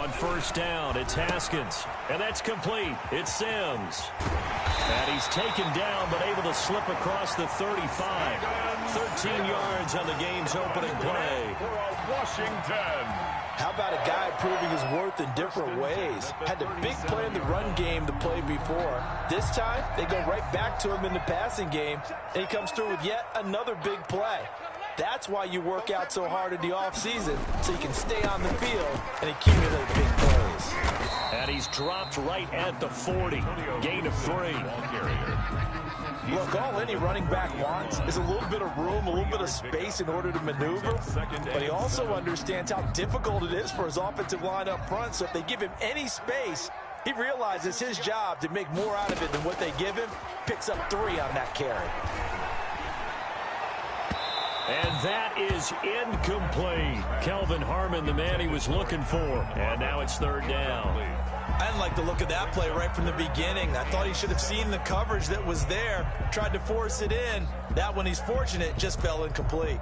On first down, it's Haskins. And that's complete. It's Sims. And he's taken down, but able to slip across the 35. 13 yards on the game's opening play. Washington. How about a guy proving his worth in different ways? Had the big play in the run game the play before. This time, they go right back to him in the passing game, and he comes through with yet another big play. That's why you work out so hard in the offseason, so you can stay on the field and accumulate big plays. And he's dropped right at the 40. Gain of 3. Look, all any running back wants is a little bit of room, a little bit of space in order to maneuver. But he also understands how difficult it is for his offensive line up front. So if they give him any space, he realizes his job to make more out of it than what they give him. Picks up 3 on that carry. And that is incomplete. Kelvin Harmon, the man he was looking for. And now it's third down. I didn't like the look of that play right from the beginning. I thought he should have seen the coverage that was there, tried to force it in. That one, he's fortunate, just fell incomplete.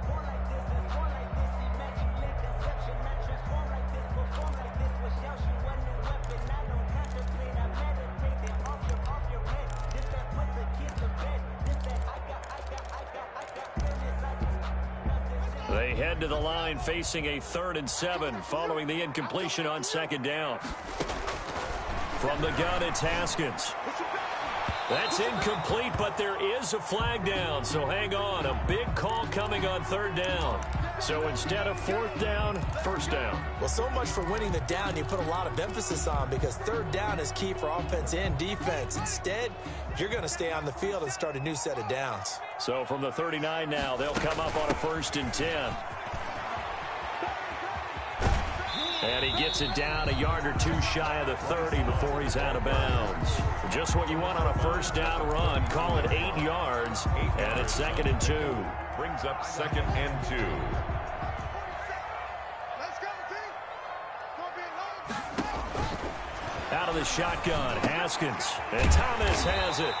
They head to the line facing a 3rd and 7 following the incompletion on second down. From the gun, it's Haskins. That's incomplete, but there is a flag down, so hang on. A big call coming on 3rd down. So instead of 4th down, 1st down. Well, so much for winning the down you put a lot of emphasis on, because 3rd down is key for offense and defense. Instead, you're going to stay on the field and start a new set of downs. So from the 39 now, they'll come up on a 1st and 10. And he gets it down a yard or 2 shy of the 30 before he's out of bounds. Just what you want on a 1st down run. Call it 8 yards, and it's 2nd and 2. Brings up 2nd and 2. Out of the shotgun, Haskins. And Thomas has it.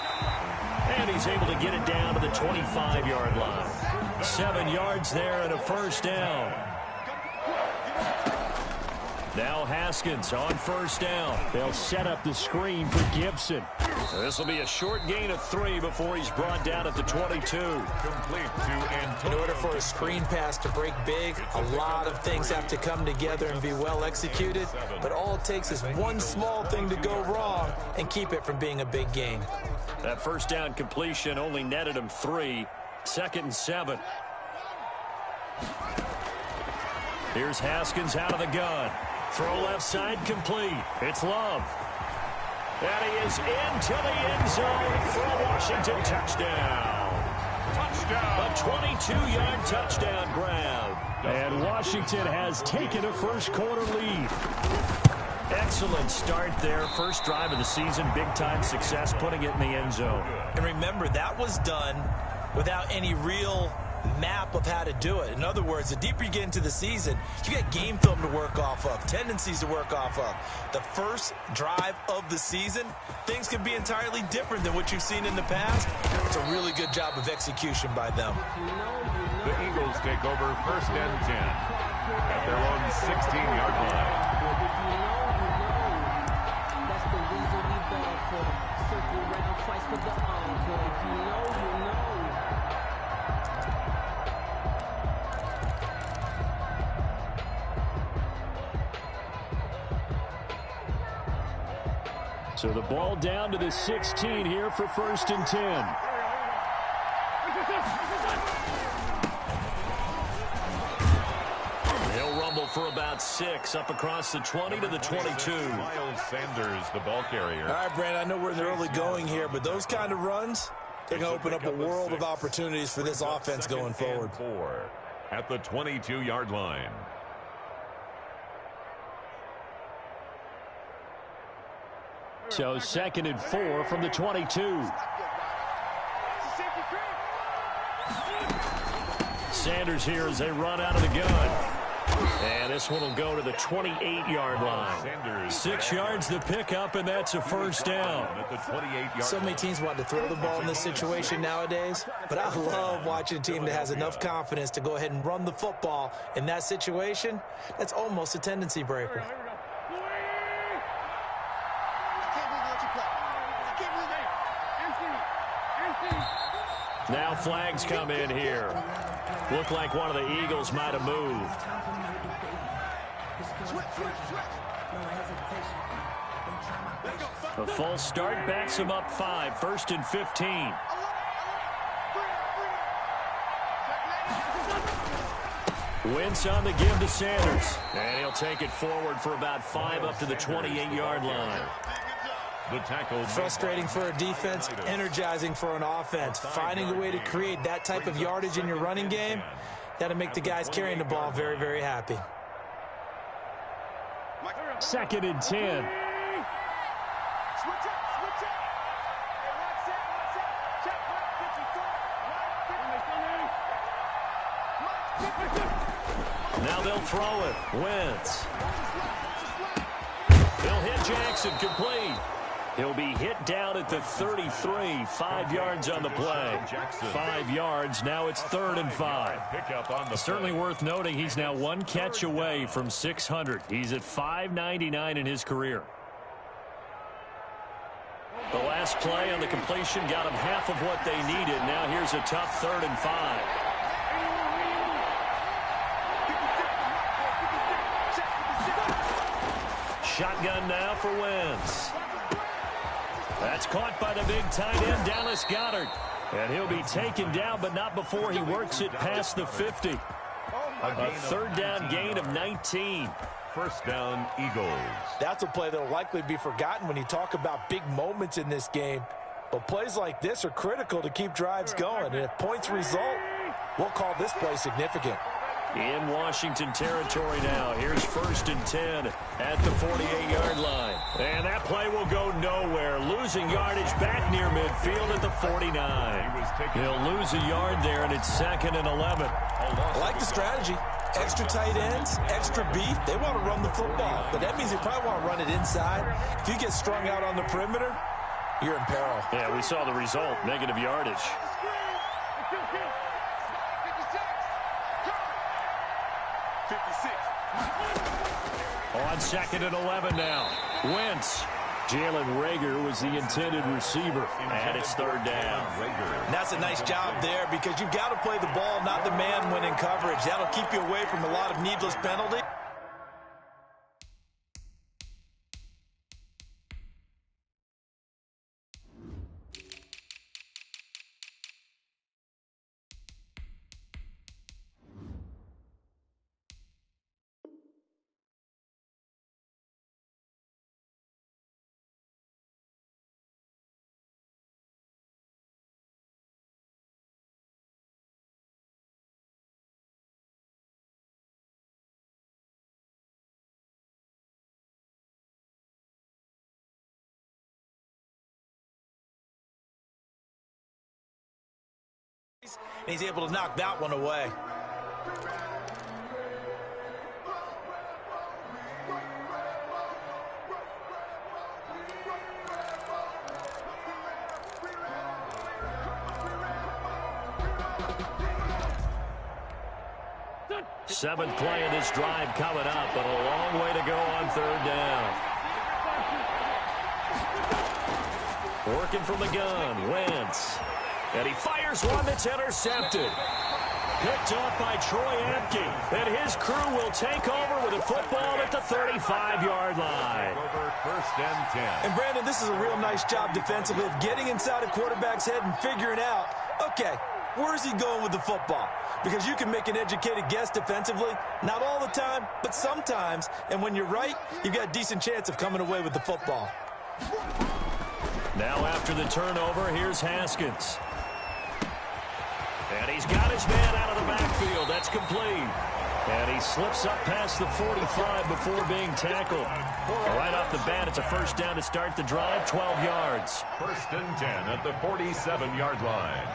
And he's able to get it down to the 25-yard line. 7 yards there and a 1st down. Now Haskins on 1st down. They'll set up the screen for Gibson. This will be a short gain of 3 before he's brought down at the 22. Complete to Antonio. In order for a screen pass to break big, a lot of things have to come together and be well executed. But all it takes is one small thing to go wrong and keep it from being a big gain. That 1st down completion only netted him 3. 2nd and 7. Here's Haskins out of the gun. Throw left side complete. It's Love. And he is into the end zone for a Washington touchdown. Touchdown. A 22-yard touchdown grab. And Washington has taken a 1st quarter lead. Excellent start there. First drive of the season. Big-time success putting it in the end zone. And remember, that was done without any real map of how to do it. In other words, the deeper you get into the season, you get game film to work off of, tendencies to work off of. The first drive of the season, things can be entirely different than what you've seen in the past. It's a really good job of execution by them. The Eagles take over 1st and 10 at their own 16-yard line. That's the reason we ball for. Circle around twice for the encore. If you know, you know. So the ball down to the 16 here for 1st and 10. They'll rumble for about 6 up across the 20 to the 22. Miles Sanders, the ball carrier. All right, Brandon, I know we're in the early going here, but those kind of runs, they're going to open up a world of opportunities for this offense going forward. 4 at the 22-yard line. So 2nd and 4 from the 22. Sanders here as they run out of the gun. And this one will go to the 28-yard line. 6 yards the pickup, and that's a 1st down. So many teams want to throw the ball in this situation nowadays, but I love watching a team that has enough confidence to go ahead and run the football in that situation. That's almost a tendency breaker. Now flags come in here. Looked like one of the Eagles might have moved. A false start backs him up 5, 1st and 15. Wentz on the give to Sanders. And he'll take it forward for about 5 up to the 28-yard line. The tackle. Frustrating for a defense, energizing for an offense. Finding a way to create that type of yardage in your running game, that'll make the guys carrying the ball very, very happy. 2nd and 10. Now they'll throw it. Wentz. He'll hit Jackson complete. He'll be hit down at the 33. 5 yards on the play. 5 yards. Now it's 3rd and 5. Certainly worth noting he's now 1 catch away from 600. He's at 599 in his career. The last play on the completion got him half of what they needed. Now here's a tough 3rd and 5. Shotgun now for Wentz. That's caught by the big tight end, Dallas Goedert. And he'll be taken down, but not before he works it past the 50. A 3rd down gain of 19. 1st down, Eagles. That's a play that will likely be forgotten when you talk about big moments in this game. But plays like this are critical to keep drives going. And if points result, we'll call this play significant. In Washington territory now. Here's 1st and 10 at the 48-yard line. And that play will go nowhere. Losing yardage back near midfield at the 49. He'll lose a yard there, and it's 2nd and 11. I like the strategy. Extra tight ends, extra beef. They want to run the football, but that means they probably want to run it inside. If you get strung out on the perimeter, you're in peril. Yeah, we saw the result. Negative yardage. On 2nd and 11 now. Wentz. Jalen Reagor was the intended receiver. And it's 3rd down. And that's a nice job there because you've got to play the ball, not the man when in coverage. That'll keep you away from a lot of needless penalties. And he's able to knock that one away. Seventh play of this drive coming up, but a long way to go on 3rd down. Working from the gun, Wentz. And he fires one that's intercepted. Picked off by Troy Apke. And his crew will take over with a football at the 35-yard line. Over 1st and 10. And Brandon, this is a real nice job defensively of getting inside a quarterback's head and figuring out, okay, where's he going with the football? Because you can make an educated guess defensively, not all the time, but sometimes. And when you're right, you've got a decent chance of coming away with the football. Now after the turnover, here's Haskins. And he's got his man out of the backfield. That's complete. And he slips up past the 45 before being tackled. Right off the bat, it's a 1st down to start the drive, 12 yards. 1st and 10 at the 47-yard line.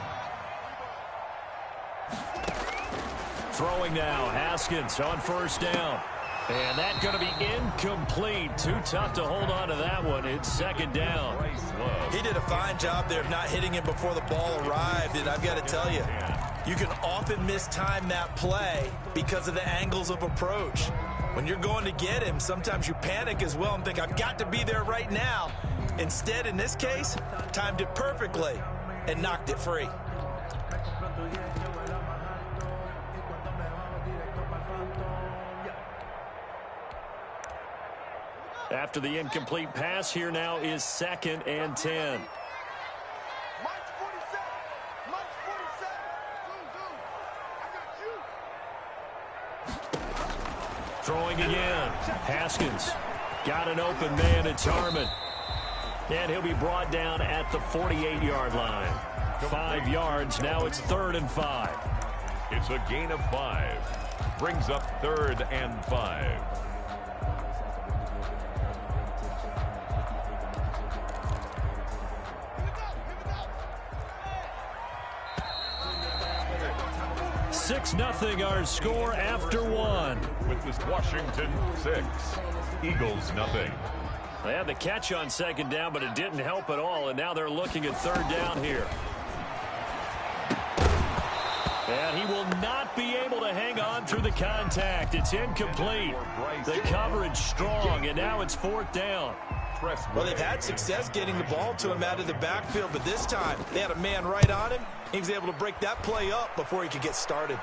Throwing now, Haskins on 1st down. And that's going to be incomplete. Too tough to hold on to that one. It's 2nd down. He did a fine job there of not hitting it before the ball arrived. And I've got to tell you, you can often mistime that play because of the angles of approach. When you're going to get him, sometimes you panic as well and think, I've got to be there right now. Instead, in this case, timed it perfectly and knocked it free. After the incomplete pass, here now is 2nd and 10. Throwing again. Haskins got an open man. It's Harmon. And he'll be brought down at the 48-yard line. 5 yards. Now it's 3rd and 5. It's a gain of 5. Brings up 3rd and 5. Six nothing our score after 1. With this Washington 6, Eagles nothing. They had the catch on 2nd down, but it didn't help at all, and now they're looking at 3rd down here. And he will not be able to hang on through the contact. It's incomplete. The coverage strong, and now it's 4th down. Well, they've had success getting the ball to him out of the backfield, but this time they had a man right on him. He was able to break that play up before he could get started.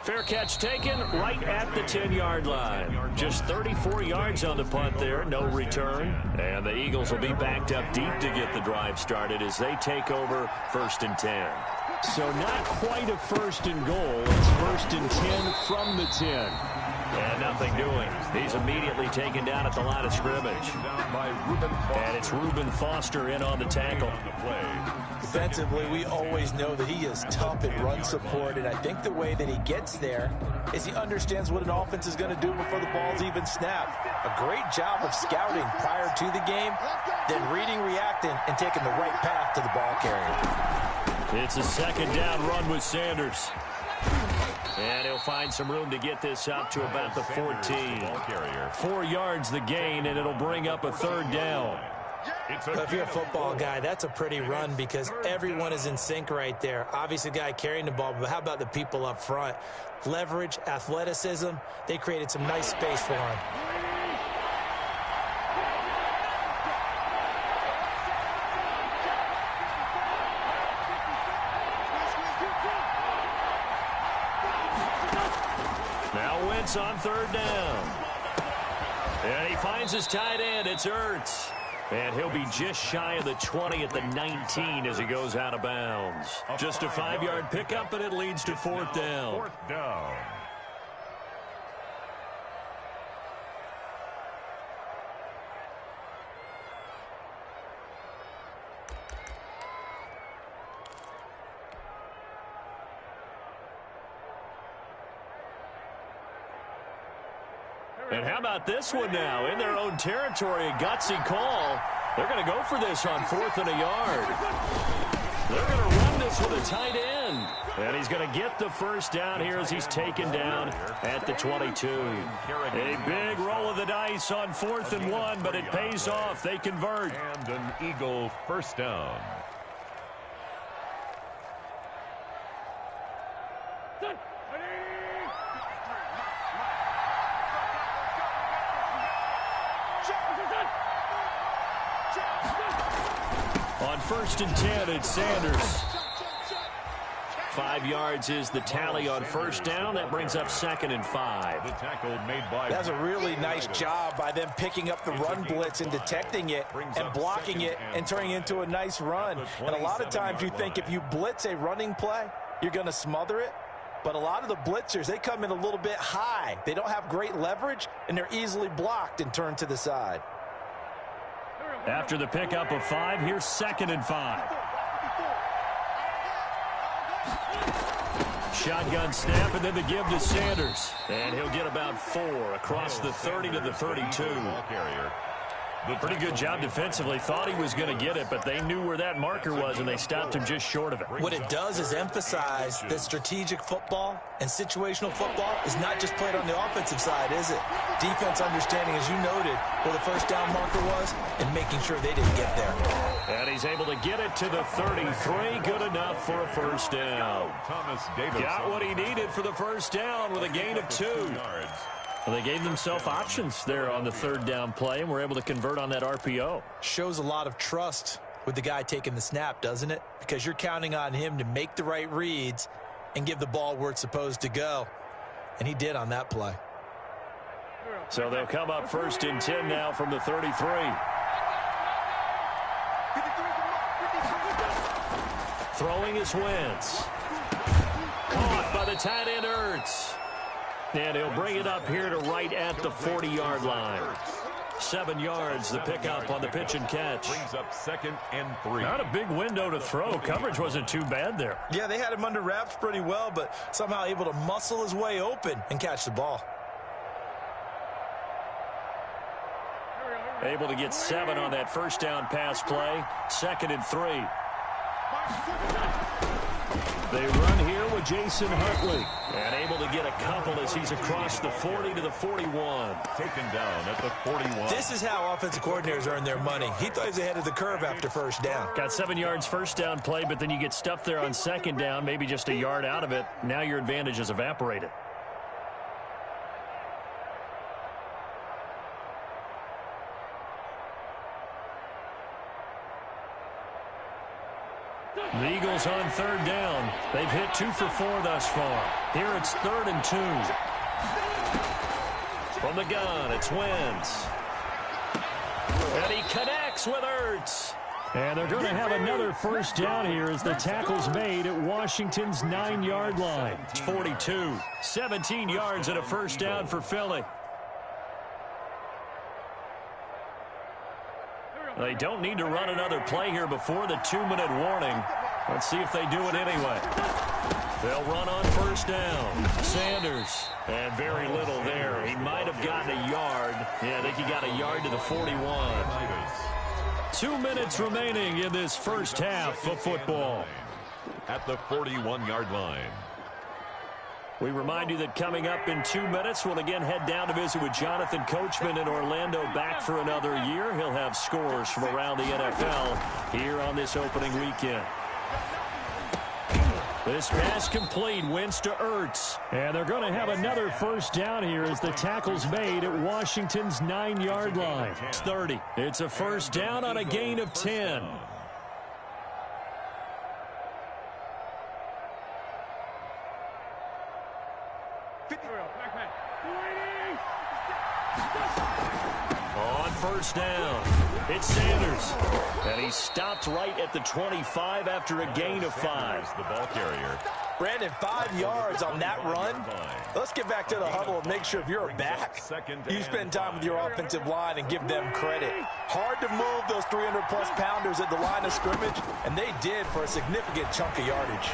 Fair catch taken right at the 10-yard line. Just 34 yards on the punt there, no return. And the Eagles will be backed up deep to get the drive started as they take over 1st and 10. So not quite a 1st and goal. It's 1st and 10 from the 10. And nothing doing. He's immediately taken down at the line of scrimmage. And it's Reuben Foster in on the tackle. Defensively, we always know that he is tough in run support, and I think the way that he gets there is he understands what an offense is going to do before the ball's even snapped. A great job of scouting prior to the game, then reading, reacting, and taking the right path to the ball carrier. It's a 2nd down run with Sanders. And he'll find some room to get this up to about the 14. 4 yards the gain, and it'll bring up a 3rd down. If you're a football guy, that's a pretty run because everyone is in sync right there. Obviously, the guy carrying the ball, but how about the people up front? Leverage, athleticism, they created some nice space for him. Now Wentz on 3rd down. And he finds his tight end. It's Ertz. And he'll be just shy of the 20 at the 19 as he goes out of bounds. Just a 5-yard pickup, and it leads to 4th down. 4th down. And how about this one now? In their own territory, a gutsy call. They're going to go for this on 4th and a yard. They're going to run this with a tight end. And he's going to get the 1st down here as he's taken down at the 22. A big roll of the dice on 4th and 1, but it pays off. They convert. And an Eagle 1st down. On 1st and 10, it's Sanders. 5 yards is the tally on 1st down. That brings up 2nd and 5. The tackle made by That's a really nice job by them picking up the run blitz and detecting it and blocking it and turning it into a nice run. And a lot of times you think if you blitz a running play, you're going to smother it. But a lot of the blitzers, they come in a little bit high. They don't have great leverage, and they're easily blocked and turned to the side. After the pickup of 5, here's 2nd and 5. Shotgun snap, and then the give to Sanders. And he'll get about 4 across the 30 to the 32. Pretty good job defensively. Thought he was going to get it, but they knew where that marker was, and they stopped him just short of it. What it does is emphasize that strategic football and situational football is not just played on the offensive side, is it? Defense understanding, as you noted, where the 1st down marker was and making sure they didn't get there. And he's able to get it to the 33. Good enough for a 1st down. Got what he needed for the 1st down with a gain of 2. Well, they gave themselves options there on the 3rd down play and were able to convert on that RPO. Shows a lot of trust with the guy taking the snap, doesn't it? Because you're counting on him to make the right reads and give the ball where it's supposed to go. And he did on that play. So they'll come up 1st and 10 now from the 33. Throwing is Wentz. Caught by the tight end Ertz. And he'll bring it up here to right at the 40-yard line. 7 yards, the pickup on the pitch and catch. Brings up 2nd and 3. Not a big window to throw. Coverage wasn't too bad there. Yeah, they had him under wraps pretty well, but somehow able to muscle his way open and catch the ball. Able to get 7 on that first down pass play. 2nd and 3. They run here with Jason Huntley. And able to get a couple as he's across the 40 to the 41. Taken down at the 41. This is how offensive coordinators earn their money. He thought he was ahead of the curve after first down. Got 7 yards first down play, but then you get stuffed there on 2nd down, maybe just a yard out of it. Now your advantage is evaporated. The Eagles on 3rd down. They've hit 2 for 4 thus far. Here it's 3rd and 2. From the gun, it's Wentz. And he connects with Ertz. And they're going to have another first down here as the tackle's made at Washington's 9-yard line. It's 42. 17 yards and a first down for Philly. They don't need to run another play here before the 2-minute warning. Let's see if they do it anyway. They'll run on first down. Sanders. And very little there. He might have gotten a yard. Yeah, I think he got a yard to the 41. 2 minutes remaining in this first half of football. At the 41-yard line. We remind you that coming up in 2 minutes, we'll again head down to visit with Jonathan Coachman in Orlando, back for another year. He'll have scores from around the NFL here on this opening weekend. This pass complete, Wentz to Ertz. And they're going to have another first down here as the tackle's made at Washington's 9-yard line. It's 30. It's a first down on a gain of 10. On first down, it's Sanders. And he stopped right at the 25 after a gain of 5. The ball carrier. Brandon, 5 yards on that run. Let's get back to the huddle and make sure if you're a back, you spend time with your offensive line and give them credit. Hard to move those 300-plus pounders at the line of scrimmage, and they did for a significant chunk of yardage.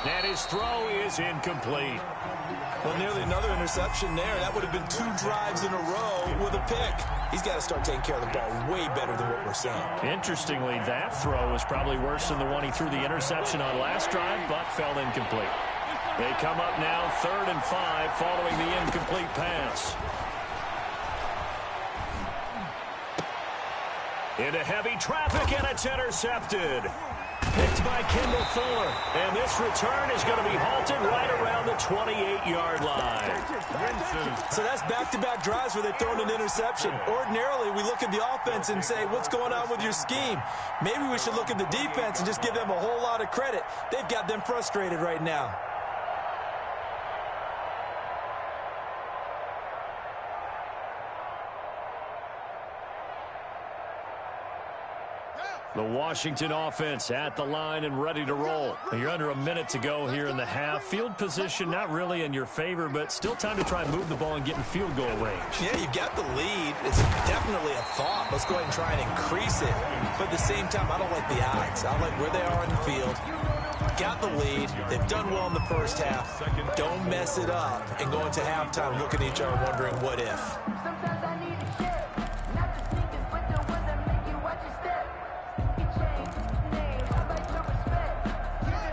And his throw is incomplete. Well, nearly another interception there. That would have been 2 drives in a row with a pick. He's got to start taking care of the ball way better than what we're seeing. Interestingly, that throw was probably worse than the one he threw the interception on last drive, but fell incomplete. They come up now 3rd and 5 following the incomplete pass. Into heavy traffic, and it's intercepted. Picked by Kendall Fuller. And this return is going to be halted right around the 28-yard line. So that's back-to-back drives where they've thrown an interception. Ordinarily, we look at the offense and say, what's going on with your scheme? Maybe we should look at the defense and just give them a whole lot of credit. They've got them frustrated right now. The Washington offense at the line and ready to roll. You're under a minute to go here in the half. Field position not really in your favor, but still time to try and move the ball and get in field goal range. Yeah, you've got the lead. It's definitely a thought. Let's go ahead and try and increase it. But at the same time, I don't like the odds. I like where they are in the field. Got the lead. They've done well in the first half. Don't mess it up and go into halftime looking at each other wondering what if.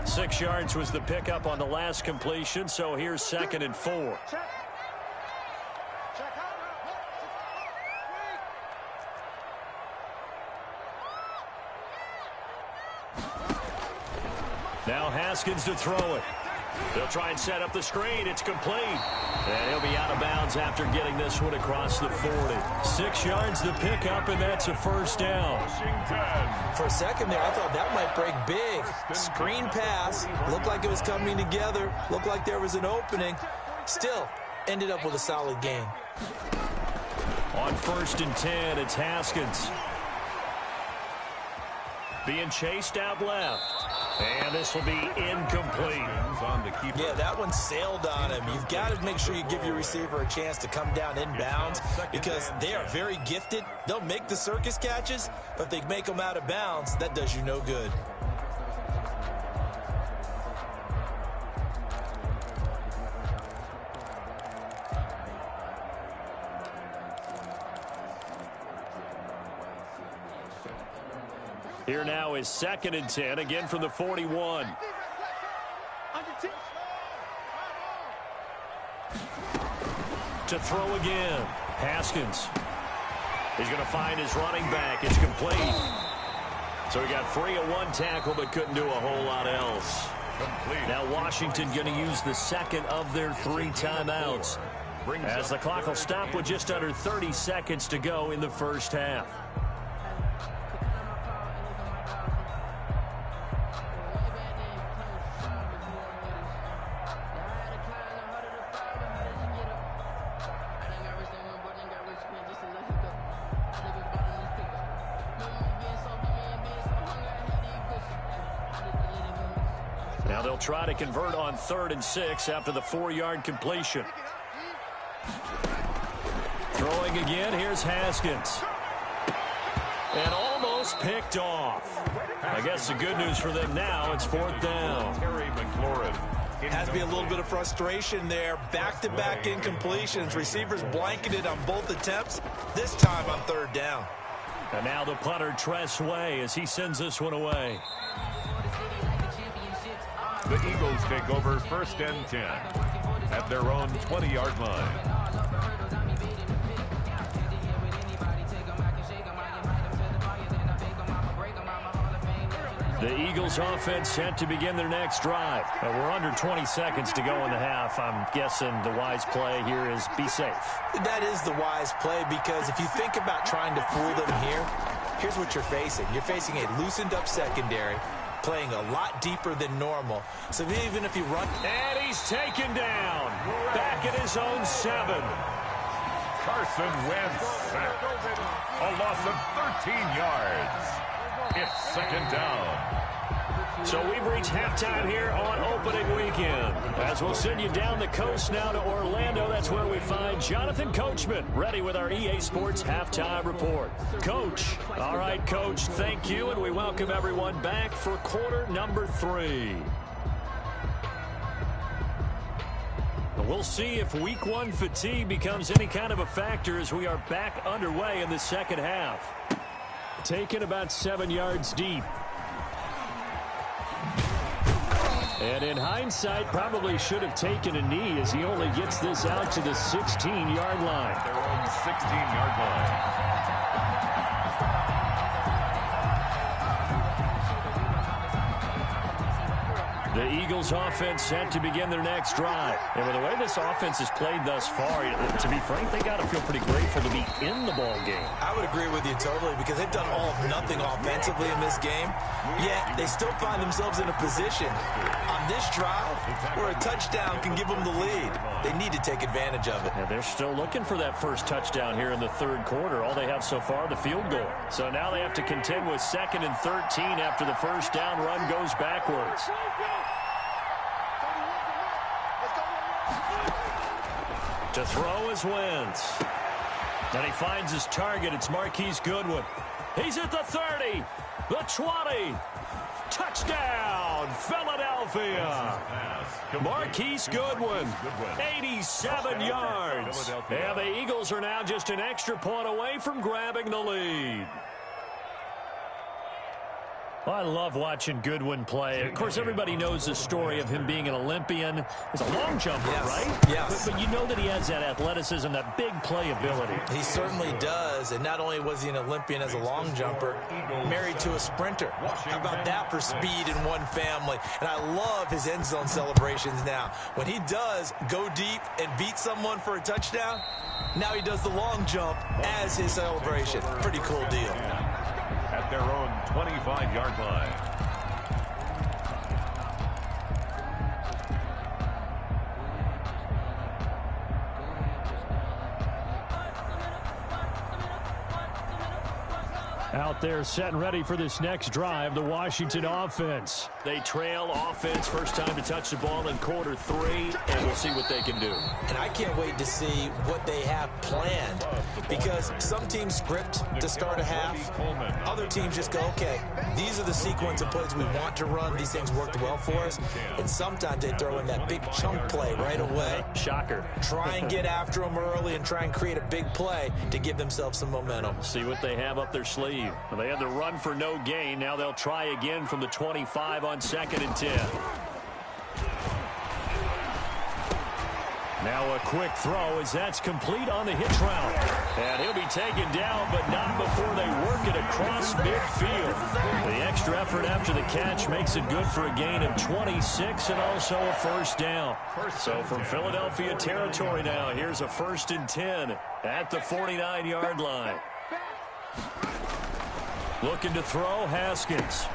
6 yards was the pickup on the last completion, so here's 2nd and 4. Now Haskins to throw it. They'll try and set up the screen. It's complete. And he'll be out of bounds after getting this one across the 40. 6 yards to pick up, and that's a first down. For a second there, I thought that might break big. Screen pass. Looked like it was coming together. Looked like there was an opening. Still, ended up with a solid gain. On 1st and 10, it's Haskins. Being chased out left. And this will be incomplete. Yeah, that one sailed on him. You've got to make sure you give your receiver a chance to come down inbounds because they are very gifted. They'll make the circus catches, but if they make them out of bounds, that does you no good. Here now is 2nd and 10, again from the 41. To throw again. Haskins. He's going to find his running back. It's complete. So he got free of one tackle but couldn't do a whole lot else. Now Washington going to use the second of their 3 timeouts as the clock will stop with just under 30 seconds to go in the first half. Now they'll try to convert on 3rd and 6 after the 4-yard completion. Throwing again, here's Haskins. And almost picked off. I guess the good news for them now, it's 4th down. Has to be a little bit of frustration there. Back-to-back incompletions. Receivers blanketed on both attempts, this time on 3rd down. And now the punter, Tress Way, as he sends this one away. The Eagles take over 1st and 10 at their own 20-yard line. The Eagles offense set to begin their next drive. We're under 20 seconds to go in the half. I'm guessing the wise play here is be safe. That is the wise play because if you think about trying to fool them here, here's what you're facing. You're facing a loosened up secondary, playing a lot deeper than normal. So even if you run... And he's taken down. Back at his own 7. Carson Wentz sacked. A loss of 13 yards. It's 2nd down. So we've reached halftime here on opening weekend. As we'll send you down the coast now to Orlando, that's where we find Jonathan Coachman, ready with our EA Sports halftime report. Coach. All right, Coach, thank you, and we welcome everyone back for quarter number 3. We'll see if week 1 fatigue becomes any kind of a factor as we are back underway in the second half. Taken about 7 yards deep. And in hindsight, probably should have taken a knee as he only gets this out to the 16-yard line. Their own 16-yard line. The Eagles offense set to begin their next drive. And with the way this offense has played thus far, to be frank, they got to feel pretty grateful to be in the ball game. I would agree with you totally because they've done all of nothing offensively in this game, yet they still find themselves in a position on this drive where a touchdown can give them the lead. They need to take advantage of it. And they're still looking for that first touchdown here in the 3rd quarter. All they have so far, the field goal. So now they have to contend with 2nd and 13 after the first down run goes backwards. To throw is Wentz. And he finds his target. It's Marquise Goodwin. He's at the 30, the 20. Touchdown, Philadelphia. Marquise Goodwin, 87 yards. And the Eagles are now just an extra point away from grabbing the lead. Well, I love watching Goodwin play. Of course, everybody knows the story of him being an Olympian. He's a long jumper, right? Yes. But you know that he has that athleticism, that big playability. He certainly does. And not only was he an Olympian as a long jumper, married to a sprinter. How about that for speed in one family? And I love his end zone celebrations now. When he does go deep and beat someone for a touchdown, now he does the long jump as his celebration. Pretty cool deal. At their own 25-yard line. Out there set and ready for this next drive, the Washington offense. They trail offense, first time to touch the ball in quarter 3, and we'll see what they can do. And I can't wait to see what they have planned, because some teams script to start a half. Other teams just go, okay, these are the sequence of plays we want to run. These things worked well for us. And sometimes they throw in that big chunk play right away. Shocker. Try and get after them early and try and create a big play to give themselves some momentum. See what they have up their sleeve. Well, they had the run for no gain. Now they'll try again from the 25 on 2nd and 10. Now a quick throw as that's complete on the hitch route. And he'll be taken down, but not before they work it across midfield. The extra effort after the catch makes it good for a gain of 26 and also a first down. So from Philadelphia territory now, here's a 1st and 10 at the 49-yard line. Looking to throw, Haskins.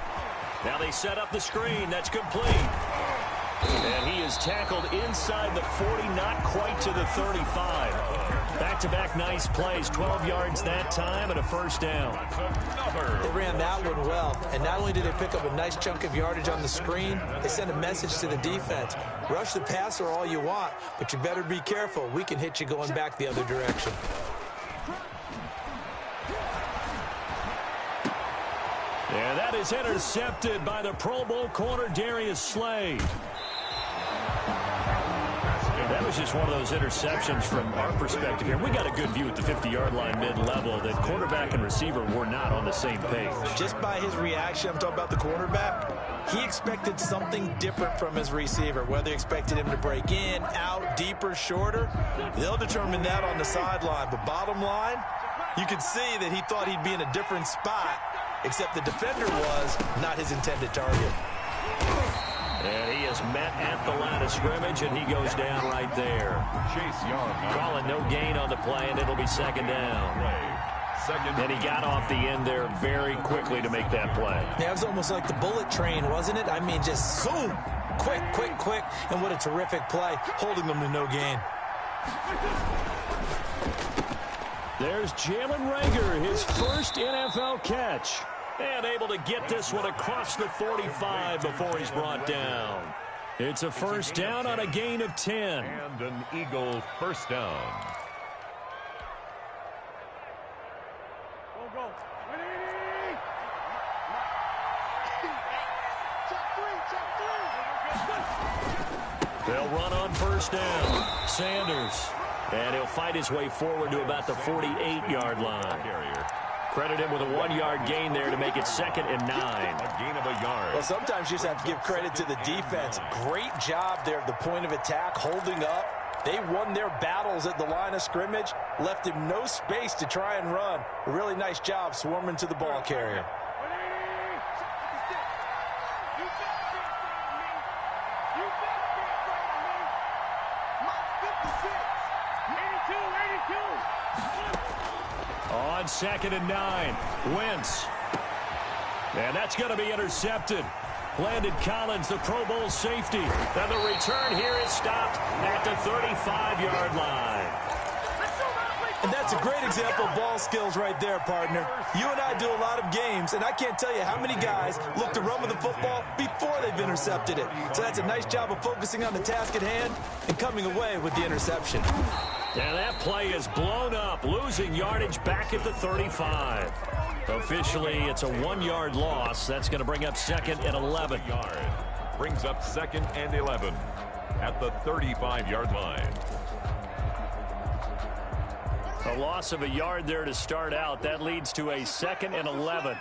Now they set up the screen. That's complete. And he is tackled inside the 40, not quite to the 35. Back-to-back nice plays, 12 yards that time and a first down. They ran that one well, and not only did they pick up a nice chunk of yardage on the screen, they sent a message to the defense. Rush the passer all you want, but you better be careful. We can hit you going back the other direction. And that is intercepted by the Pro Bowl corner, Darius Slay. That was just one of those interceptions from our perspective here. We got a good view at the 50-yard line mid-level that quarterback and receiver were not on the same page. Just by his reaction, I'm talking about the quarterback, he expected something different from his receiver. Whether he expected him to break in, out, deeper, shorter, they'll determine that on the sideline. But bottom line, you could see that he thought he'd be in a different spot, except the defender was not his intended target. And he is met at the line of scrimmage, and he goes down right there. Chase Young. Calling no gain on the play, and it'll be 2nd down. And he got off the end there very quickly to make that play. Yeah, it was almost like the bullet train, wasn't it? I mean, just zoom, quick, quick, quick, and what a terrific play, holding them to no gain. There's Jalen Reagor, his first NFL catch. And able to get this one across the 45 before he's brought down. It's a first down on a gain of 10. And an Eagle first down. Go. They'll run on first down. Sanders. And he'll fight his way forward to about the 48-yard line. Credit him with a 1-yard gain there to make it 2nd and 9. A gain of a yard. Well, sometimes you just have to give credit to the defense. Great job there at the point of attack, holding up. They won their battles at the line of scrimmage, left him no space to try and run. A really nice job swarming to the ball carrier. On 2nd and 9, Wentz. And that's going to be intercepted. Landon Collins, the Pro Bowl safety. And the return here is stopped at the 35-yard line. And that's a great example of ball skills right there, partner. You and I do a lot of games, and I can't tell you how many guys look to run with the football before they've intercepted it. So that's a nice job of focusing on the task at hand and coming away with the interception. And that play is blown up, losing yardage back at the 35. Officially, it's a 1-yard loss. That's going to bring up 2nd and 11. Brings up 2nd and 11 at the 35-yard line. A loss of a yard there to start out. That leads to a 2nd and 11.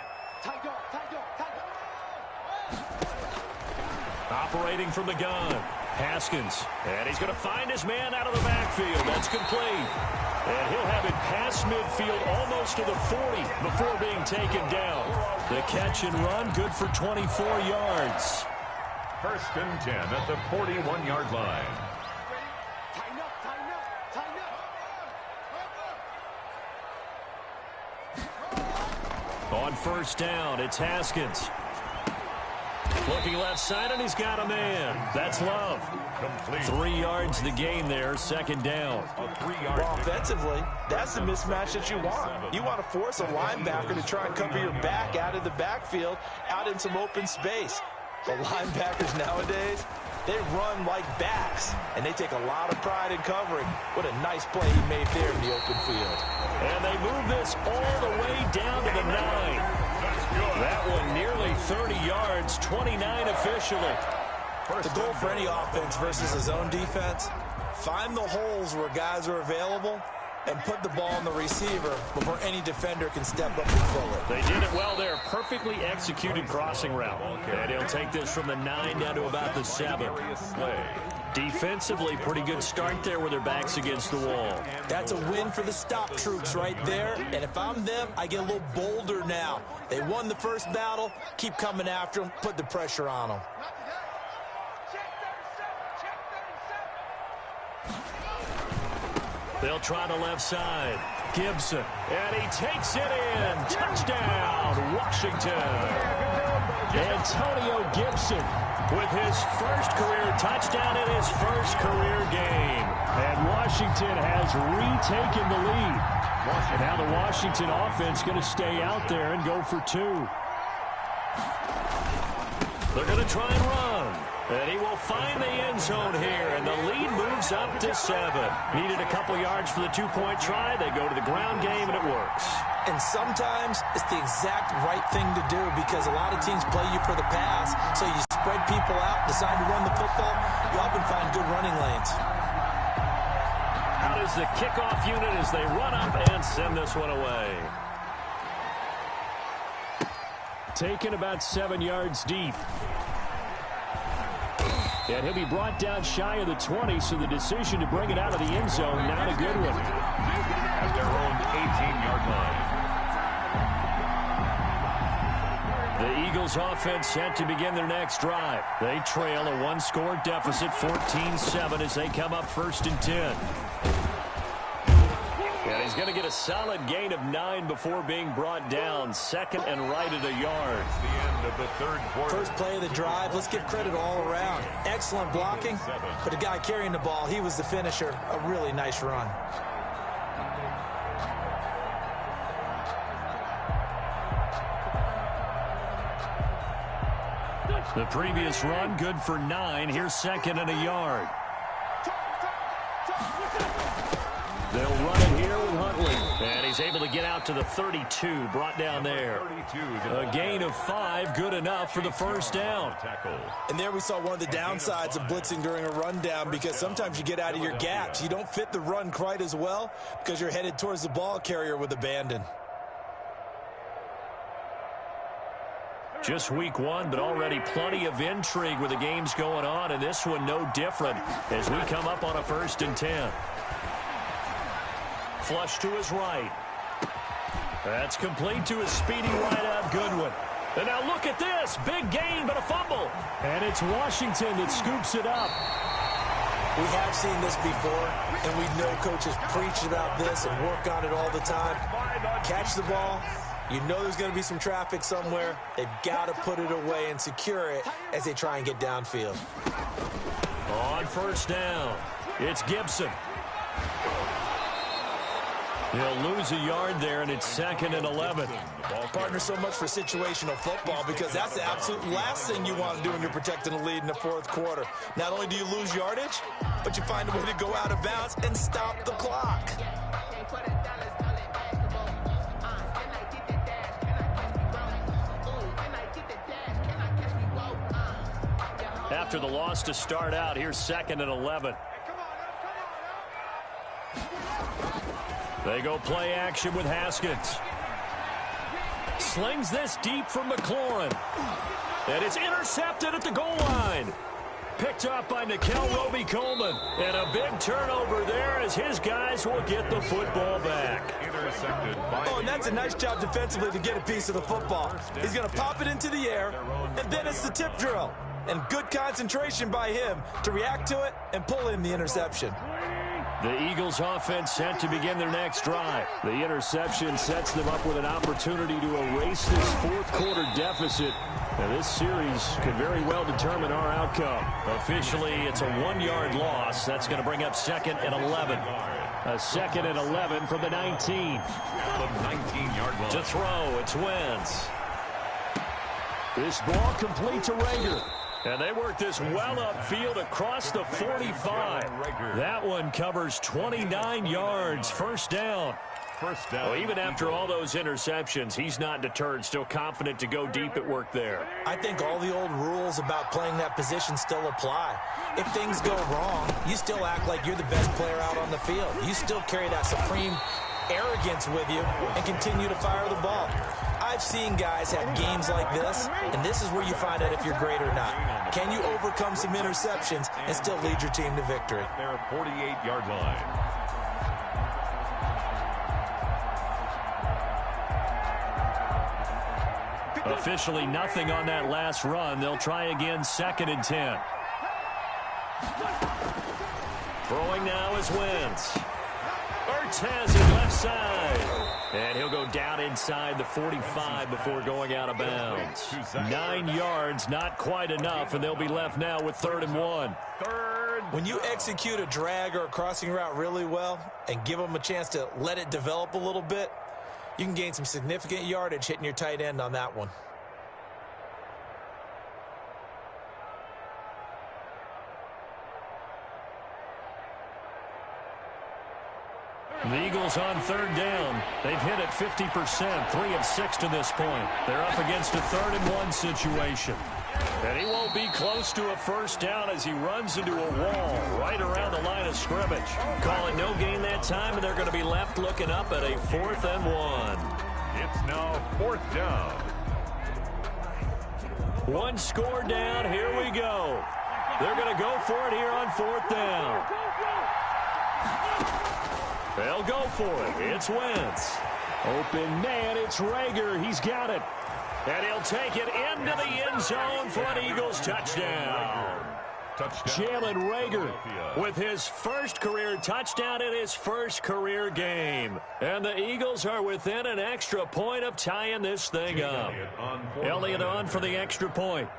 Operating from the gun, Haskins. And he's going to find his man out of the backfield. That's complete. And he'll have it past midfield almost to the 40 before being taken down. The catch and run, good for 24 yards. 1st and 10 at the 41-yard line. On 1st down, it's Haskins. Looking left side, and he's got a man. That's Love. Complete. 3 yards the gain there, 2nd down. Well, offensively, that's the mismatch that you want. You want to force a linebacker to try and cover your back out of the backfield, out in some open space. The linebackers nowadays, they run like backs, and they take a lot of pride in covering. What a nice play he made there in the open field. And they move this all the way down to the 9. That one nearly 30 yards, 29 officially. The goal for any offense versus a zone defense, find the holes where guys are available and put the ball on the receiver before any defender can step up and fill it. They did it well there. Perfectly executed crossing route. And he'll take this from the 9 down to about the 7. Defensively, pretty good start there with their backs against the wall. That's a win for the stop troops right there. And if I'm them, I get a little bolder now. They won the first battle. Keep coming after them. Put the pressure on them. They'll try the left side. Gibson. And he takes it in. Touchdown, Washington. Antonio Gibson with his first career touchdown in his first career game. And Washington has retaken the lead. And now the Washington offense going to stay out there and go for 2. They're going to try and run. And he will find the end zone here, and the lead moves up to 7. Needed a couple yards for the 2-point try. They go to the ground game, and it works. And sometimes it's the exact right thing to do because a lot of teams play you for the pass. So you spread people out, decide to run the football, you often find good running lanes. Out is the kickoff unit as they run up and send this one away. Taken about 7 yards deep. And he'll be brought down shy of the 20, so the decision to bring it out of the end zone, not a good one. At their own 18-yard line. The Eagles offense set to begin their next drive. They trail a 1-score deficit, 14-7, as they come up 1st and 10. And he's going to get a solid gain of 9 before being brought down. 2nd and right at a yard. The end of the 3rd quarter. First play of the drive, let's give credit all around. Excellent blocking, but the guy carrying the ball, he was the finisher. A really nice run. The previous run, good for 9. Here's 2nd and a yard. They'll run it here with Huntley. And he's able to get out to the 32, brought down there. A gain of 5, good enough for the 1st down. And there we saw one of the downsides of blitzing during a rundown because sometimes you get out of your gaps. You don't fit the run quite as well because you're headed towards the ball carrier with abandon. Just week 1, but already plenty of intrigue with the games going on, and this one no different as we come up on a 1st and 10. Flush to his right. That's complete to his speedy wideout Goodwin. And now look at this. Big gain, but a fumble. And it's Washington that scoops it up. We have seen this before, and we know coaches preach about this and work on it all the time. Catch the ball. You know there's going to be some traffic somewhere. They've got to put it away and secure it as they try and get downfield. On 1st down, it's Gibson. He'll lose a yard there, and it's 2nd and 11. Partner, so much for situational football because that's the absolute last thing you want to do when you're protecting a lead in the 4th quarter. Not only do you lose yardage, but you find a way to go out of bounds and stop the clock. After the loss to start out, here's 2nd and 11. They go play action with Haskins. slings this deep from McLaurin. And it's intercepted at the goal line. Picked up by Nikel Roby-Coleman. And a big turnover there as his guys will get the football back. Intercepted by and that's a nice job defensively to get a piece of the football. He's going to pop it into the air, and then it's the tip drill. And good concentration by him to react to it and pull in the interception. The Eagles offense set to begin their next drive. The interception sets them up with an opportunity to erase this fourth quarter deficit. Now, this series could very well determine our outcome. Officially, it's a 1-yard loss. That's going to bring up 2nd and 11. A 2nd and 11 from the 19. At the 19-yard line. To throw, it's Wentz. This ball complete to Rager. And they work this well upfield across the 45. That one covers 29 yards. First down. Well, even after all those interceptions, he's not deterred, still confident to go deep at work there. I think all the old rules about playing that position still apply. If things go wrong, you still act like you're the best player out on the field. You still carry that supreme arrogance with you and continue to fire the ball. I've seen guys have games like this, and this is where you find out if you're great or not. Can you overcome some interceptions and still lead your team to victory? Their 48-yard line. Officially nothing on that last run. They'll try again, 2nd and 10. Throwing now is Wentz. Ertz has it left side. And he'll go down inside the 45 before going out of bounds. 9 yards, not quite enough, and they'll be left now with 3rd and 1. When you execute a drag or a crossing route really well and give them a chance to let it develop a little bit, you can gain some significant yardage hitting your tight end on that one. The Eagles on 3rd down. They've hit it 50%, 3 of 6 to this point. They're up against a 3rd and 1 situation. And he won't be close to a first down as he runs into a wall right around the line of scrimmage. Call it no gain that time, and they're going to be left looking up at a 4th and 1. It's now 4th down. One score down. Here we go. They're going to go for it here on 4th down. They'll go for it. It's Wentz. Open man, it's Rager. He's got it. And he'll take it into the end zone for an Eagles touchdown. Jalen Rager with his first career touchdown in his first career game. And the Eagles are within an extra point of tying this thing up. Elliott on for the extra point.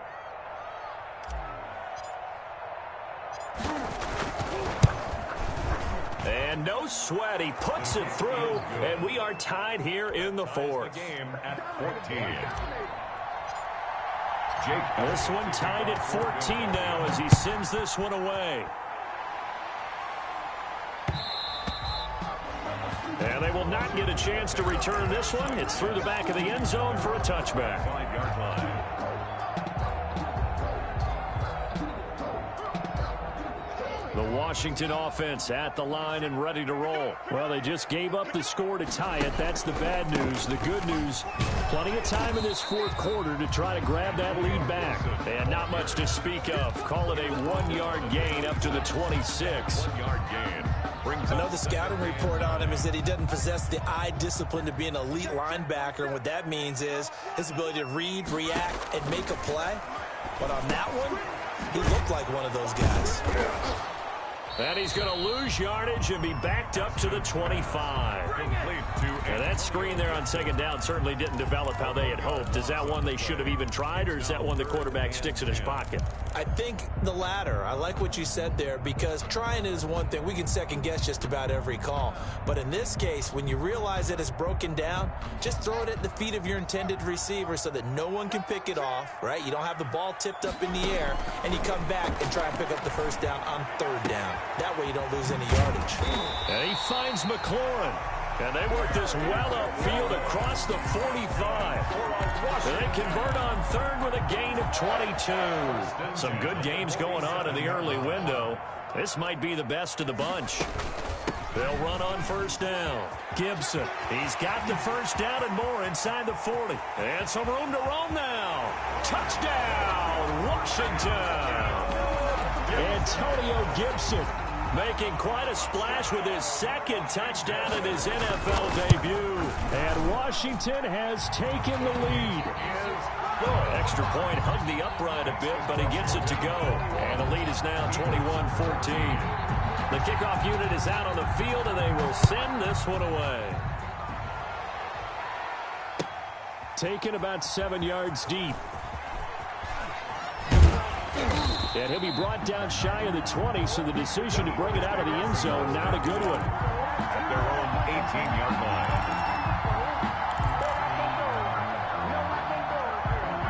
And no sweat, he puts it through, and we are tied here in the 4th. Game at 14. This one tied at 14 now as he sends this one away. And they will not get a chance to return this one. It's through the back of the end zone for a touchback. 5-yard line. The Washington offense at the line and ready to roll. Well, they just gave up the score to tie it. That's the bad news. The good news, plenty of time in this 4th quarter to try to grab that lead back. And not much to speak of. Call it a 1-yard gain up to the 26. 1-yard gain. I know the scouting report on him is that he doesn't possess the eye discipline to be an elite linebacker. And what that means is his ability to read, react, and make a play. But on that one, he looked like one of those guys. And he's going to lose yardage and be backed up to the 25. And that screen there on 2nd down certainly didn't develop how they had hoped. Is that one they should have even tried, or is that one the quarterback sticks in his pocket? I think the latter. I like what you said there, because trying is one thing. We can second-guess just about every call. But in this case, when you realize that it's broken down, just throw it at the feet of your intended receiver so that no one can pick it off, right? You don't have the ball tipped up in the air, and you come back and try and pick up the first down on 3rd down. That way you don't lose any yardage. And he finds McLaurin. And they work this well upfield across the 45. And they convert on 3rd with a gain of 22. Some good games going on in the early window. This might be the best of the bunch. They'll run on first down. Gibson, he's got the first down and more inside the 40. And some room to roam now. Touchdown, Washington. Antonio Gibson making quite a splash with his second touchdown in his NFL debut. And Washington has taken the lead. Extra point hugged the upright a bit, but he gets it to go. And the lead is now 21-14. The kickoff unit is out on the field, and they will send this one away. Taken about 7 yards deep. And he'll be brought down shy of the 20, so the decision to bring it out of the end zone, not a good one. At their own 18-yard line.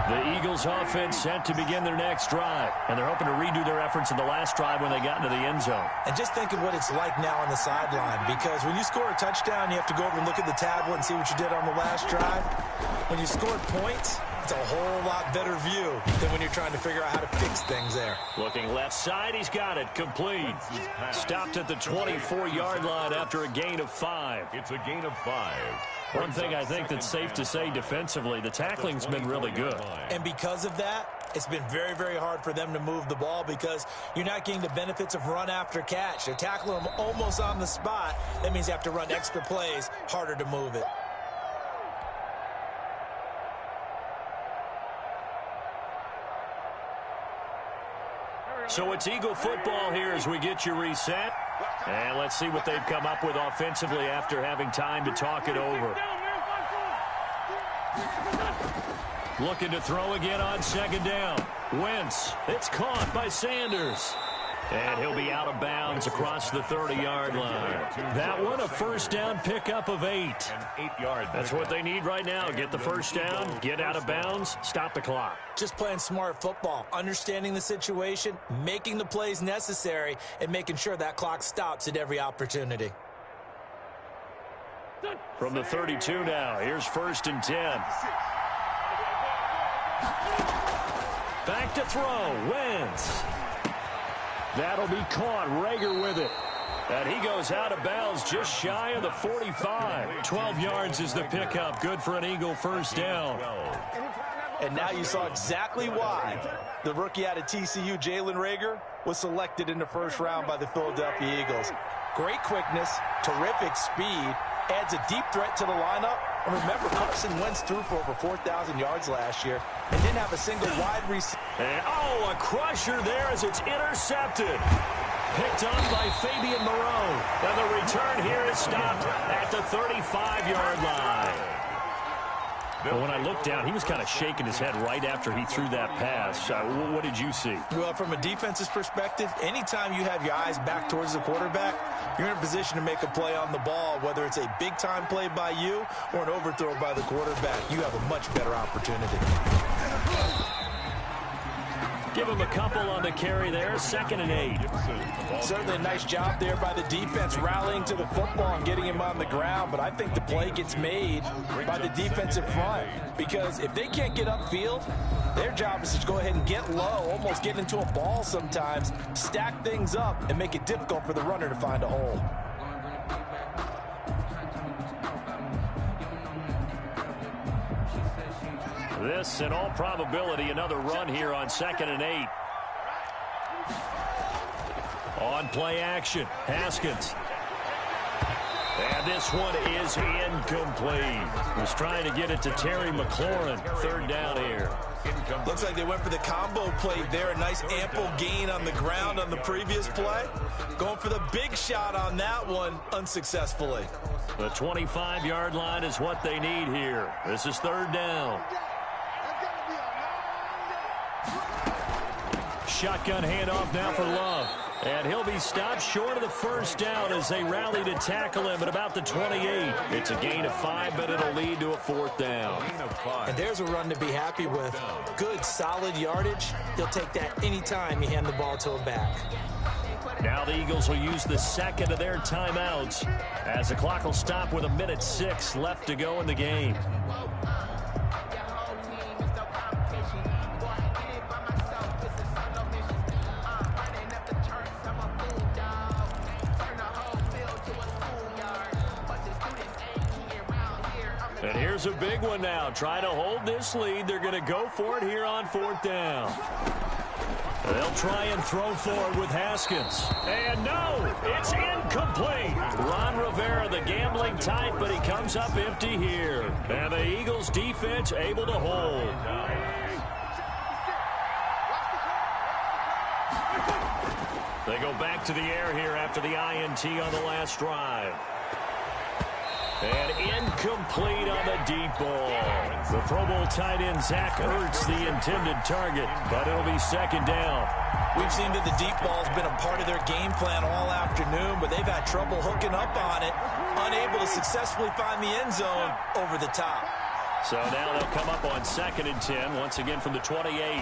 The Eagles offense set to begin their next drive, and they're hoping to redo their efforts in the last drive when they got into the end zone. And just think of what it's like now on the sideline, because when you score a touchdown, you have to go over and look at the tablet and see what you did on the last drive. When you scored points, it's a whole lot better view than when you're trying to figure out how to fix things there. Looking left side, he's got it. Complete. Stopped at the 24-yard line after a gain of 5. It's a gain of 5. One thing I think that's safe to say defensively, the tackling's been really good. And because of that, it's been very, very hard for them to move the ball because you're not getting the benefits of run after catch. They're tackling them almost on the spot. That means you have to run extra plays, harder to move it. So it's Eagle football here as we get you reset. And let's see what they've come up with offensively after having time to talk it over. Looking to throw again on second down. Wentz. It's caught by Sanders. And he'll be out of bounds across the 30-yard line. That one, a first down pickup of 8. That's what they need right now. Get the first down, get out of bounds, stop the clock. Just playing smart football, understanding the situation, making the plays necessary, and making sure that clock stops at every opportunity. From the 32 now, here's 1st and 10. Back to throw, Wentz. That'll be caught. Rager with it. And he goes out of bounds just shy of the 45. 12 yards is the pickup. Good for an Eagle first down. And now you saw exactly why the rookie out of TCU, Jalen Rager, was selected in the first round by the Philadelphia Eagles. Great quickness, terrific speed, adds a deep threat to the lineup. And remember, Carson Wentz threw for over 4,000 yards last year and didn't have a single wide receiver. And, a crusher there as it's intercepted. Picked on by Fabian Moreau. And the return here is stopped at the 35-yard line. But when I looked down, he was kind of shaking his head right after he threw that pass. What did you see? Well, from a defense's perspective, anytime you have your eyes back towards the quarterback, you're in a position to make a play on the ball, whether it's a big-time play by you or an overthrow by the quarterback. You have a much better opportunity. Give him a couple on the carry there. 2nd and 8. Certainly a nice job there by the defense rallying to the football and getting him on the ground, but I think the play gets made by the defensive front because if they can't get upfield, their job is to go ahead and get low, almost get into a ball sometimes, stack things up, and make it difficult for the runner to find a hole. This, in all probability, another run here on 2nd and 8. On play action, Haskins. And this one is incomplete. Was trying to get it to Terry McLaurin. 3rd down here. Looks like they went for the combo play there. A nice ample gain on the ground on the previous play. Going for the big shot on that one unsuccessfully. The 25-yard line is what they need here. This is 3rd down. Shotgun handoff now for Love. And he'll be stopped short of the first down as they rally to tackle him at about the 28. It's a gain of 5, but it'll lead to a 4th down. And there's a run to be happy with. Good, solid yardage. He'll take that anytime you hand the ball to a back. Now the Eagles will use the 2nd of their timeouts as the clock will stop with 1:06 left to go in the game. Here's a big one now. Trying to hold this lead. They're going to go for it here on 4th down. They'll try and throw forward with Haskins. And no, it's incomplete. Ron Rivera, the gambling type, but he comes up empty here. And the Eagles defense able to hold. They go back to the air here after the INT on the last drive. And incomplete on the deep ball. The Pro Bowl tight end Zach Ertz, the intended target, but it'll be 2nd down. We've seen that the deep ball's been a part of their game plan all afternoon, but they've had trouble hooking up on it, unable to successfully find the end zone over the top. So now they'll come up on 2nd and 10, once again from the 28.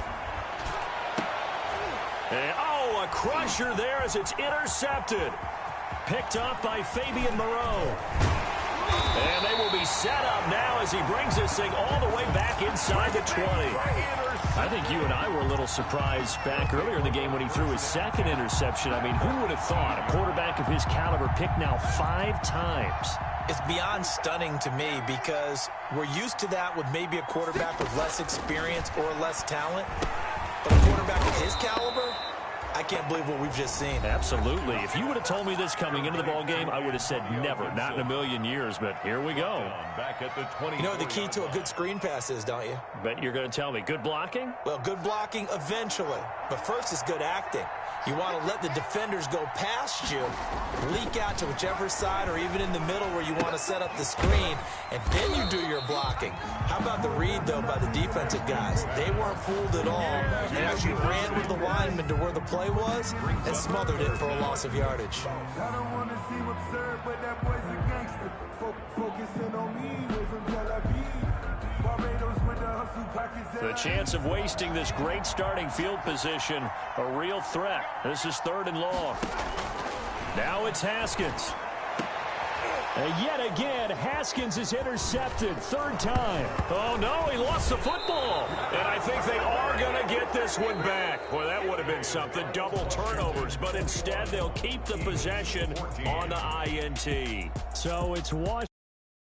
And, a crusher there as it's intercepted. Picked off by Fabian Moreau. And they will be set up now as he brings this thing all the way back inside the 20. I think you and I were a little surprised back earlier in the game when he threw his 2nd interception. I mean, who would have thought a quarterback of his caliber picked now 5 times? It's beyond stunning to me because we're used to that with maybe a quarterback with less experience or less talent. But a quarterback of his caliber, I can't believe what we've just seen. Absolutely. If you would have told me this coming into the ball game, I would have said never, not in a million years, but here we go. Back at the 20. You know what the key to a good screen pass is, don't you? Bet you're going to tell me. Good blocking? Well, good blocking eventually, but first is good acting. You want to let the defenders go past you, leak out to whichever side or even in the middle where you want to set up the screen, and then you do your blocking. How about the read, though, by the defensive guys? They weren't fooled at all. They actually ran with the lineman to where the play was and smothered it for a loss of yardage. I don't want to seem absurd, but that boy's a gangster. Focusing on me, way from Tel Aviv. Barbados with the hustle pockets. The chance of wasting this great starting field position, a real threat. This is 3rd and long. Now it's Haskins. And yet again, Haskins is intercepted. 3rd time. Oh, no, he lost the football. And I think they are going to get this one back. Well, that would have been something. Double turnovers. But instead, they'll keep the possession on the INT. So it's Washington.